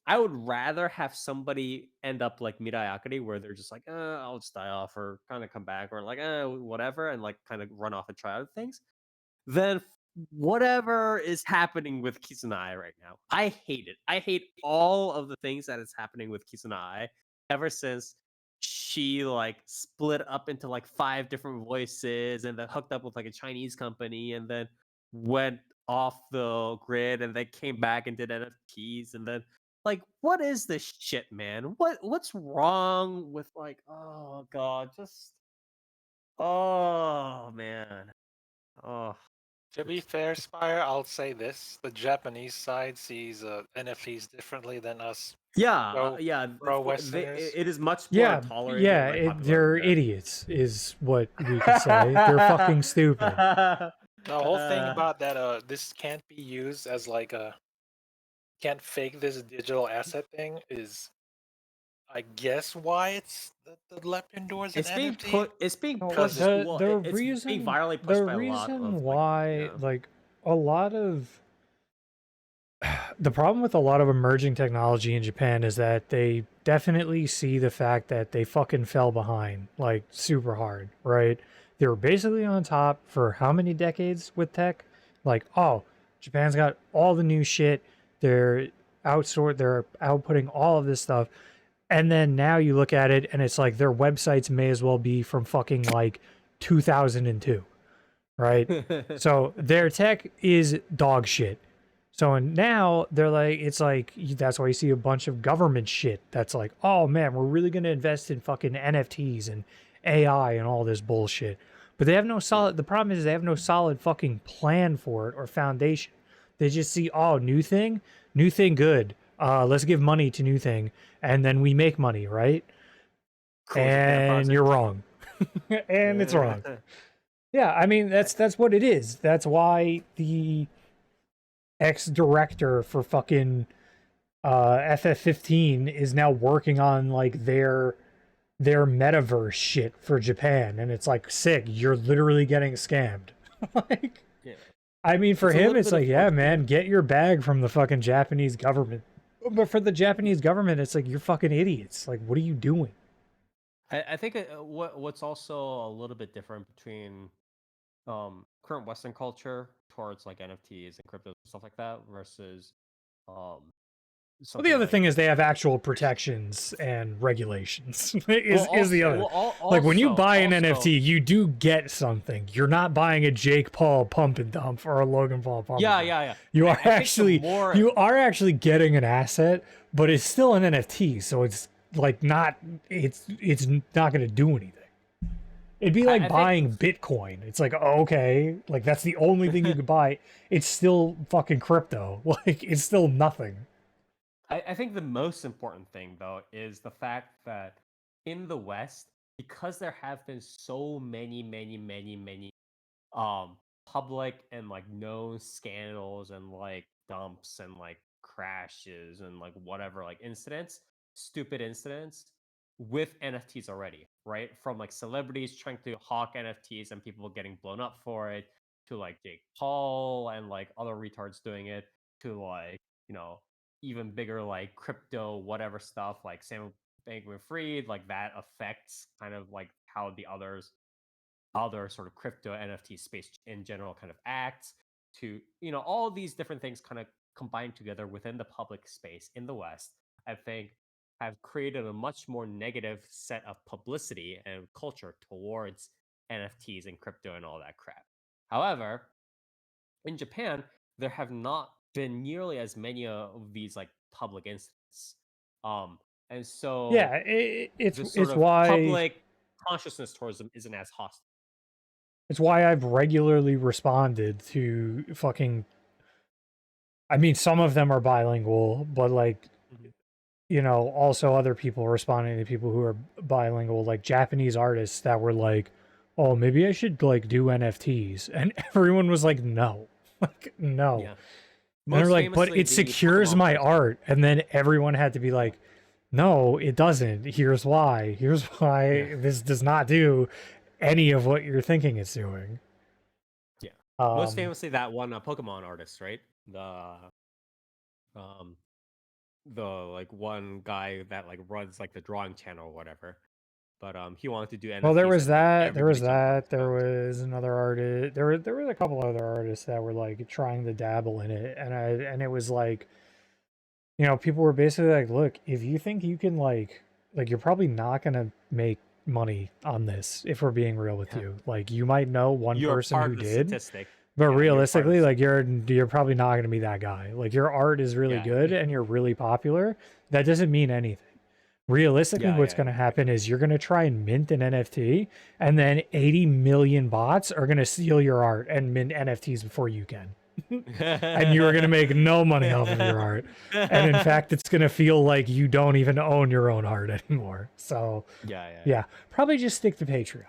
I would rather have somebody end up like Mirai where they're just like, I'll just die off or kind of come back or like, whatever, and like kind of run off and try other things, than whatever is happening with Kisanai right now. I hate it. I hate all of the things that is happening with Kisanai ever since she like split up into like 5 different voices and then hooked up with like a Chinese company and then went off the grid and then came back and did NFTs and then like what is this shit, man? What's wrong with like oh god, just oh man. Oh, To be it's fair, Spire, I'll say this: the Japanese side sees NFTs differently than us yeah, pro yeah. pro Westerners. It is much more Yeah, tolerated and yeah, like popular over they're there. idiots, is what we could say. They're fucking stupid. The whole thing about that this can't be used as like a can't fake this digital asset thing is, I guess, why it's the left indoors an it's being NFT put. It's being No, because pushed. it's Well, it's being virally the pushed by a lot of reason like why, yeah. like, a lot of the problem with a lot of emerging technology in Japan is that they definitely see the fact that they fucking fell behind, like, super hard, right? They were basically on top for how many decades with tech? Like, oh, Japan's got all the new shit. They're they're outputting all of this stuff. And then now you look at it and it's like their websites may as well be from fucking like 2002, right? So their tech is dog shit. So now they're like, it's like, that's why you see a bunch of government shit that's like, oh man, we're really going to invest in fucking NFTs and AI and all this bullshit. But they have no solid, the problem is they have no solid fucking plan for it or foundation. They just see, oh, new thing good. Let's give money to new thing. And then we make money, right? Cool Japan And you're project. wrong. And it's wrong. Yeah, I mean, that's what it is. That's why the ex-director for fucking FF15 is now working on like their metaverse shit for Japan, and it's like sick. You're literally getting scammed. Like, Yeah, I mean, for it's a him, little it's bit like, yeah, man, unfortunate. get your bag from the fucking Japanese government. But for the Japanese government, it's like you're fucking idiots. Like, what are you doing? I think what's also a little bit different between current Western culture towards like NFTs and cryptos and stuff like that versus um Well, the something other like thing is they have actual protections and regulations. well Is the also other well like when you buy an also NFT, you do get something. You're not buying a Jake Paul pump and dump or a Logan Paul pump and yeah, dump. yeah, yeah. You are I think the more you are actually getting an asset, but it's still an NFT, so it's like not it's not going to do anything. It'd be like I think buying Bitcoin. It's like, oh, okay, like that's the only thing you could buy. It's still fucking crypto. Like it's still nothing. I think the most important thing though is the fact that in the West, because there have been so many public and like known scandals and like dumps and like crashes and like whatever like incidents, stupid incidents with NFTs already, right? From like celebrities trying to hawk NFTs and people getting blown up for it, to like Jake Paul and like other retards doing it, to like, you know, even bigger like crypto whatever stuff like Sam Bankman-Fried, like that affects kind of like how the other sort of crypto NFT space in general kind of acts, to, you know, all these different things kind of combined together within the public space in the West, I think have created a much more negative set of publicity and culture towards NFTs and crypto and all that crap. However, in Japan, there have not been nearly as many of these like public incidents. And so Yeah, the sort it's of why public consciousness towards them isn't as hostile. I've regularly responded to fucking. I mean, some of them are bilingual, but like, Mhm. also other people responding to people who are bilingual, like Japanese artists that were like, "Oh, maybe I should like do NFTs," and everyone was like, "No, like no." Yeah. And they're Most like, "But famously, it the secures Pokemon my person. art," and then everyone had to be like, "No, it doesn't. Here's why. Here's Yeah. why this does not do any of what you're thinking it's doing." Yeah. Most Um, famously, that one Pokemon artist, right? Um, like one guy that like runs like the drawing channel or whatever. But he wanted to do NFTs. Well, there was and, like, that. There was everybody jumped on that. his There boat. was another artist. There was a couple other artists that were like trying to dabble in it, and it was like, you know, people were basically like, look, if you think you can like you're probably not gonna make money on this if we're being real with Yeah. you. Like you might know one You're person part who of the did, statistic. but Yeah, you're part of realistically, the like you're probably not gonna be that guy. Like your art is really Yeah. good and you're really popular. That doesn't mean anything. Realistically, Yeah, what's yeah, going to happen is you're going to try and mint an NFT, and then 80 million bots are going to steal your art and mint NFTs before you can. And you're going to make no money off of your art. And in fact, it's going to feel like you don't even own your own art anymore. So, yeah. yeah, probably just stick to Patreon.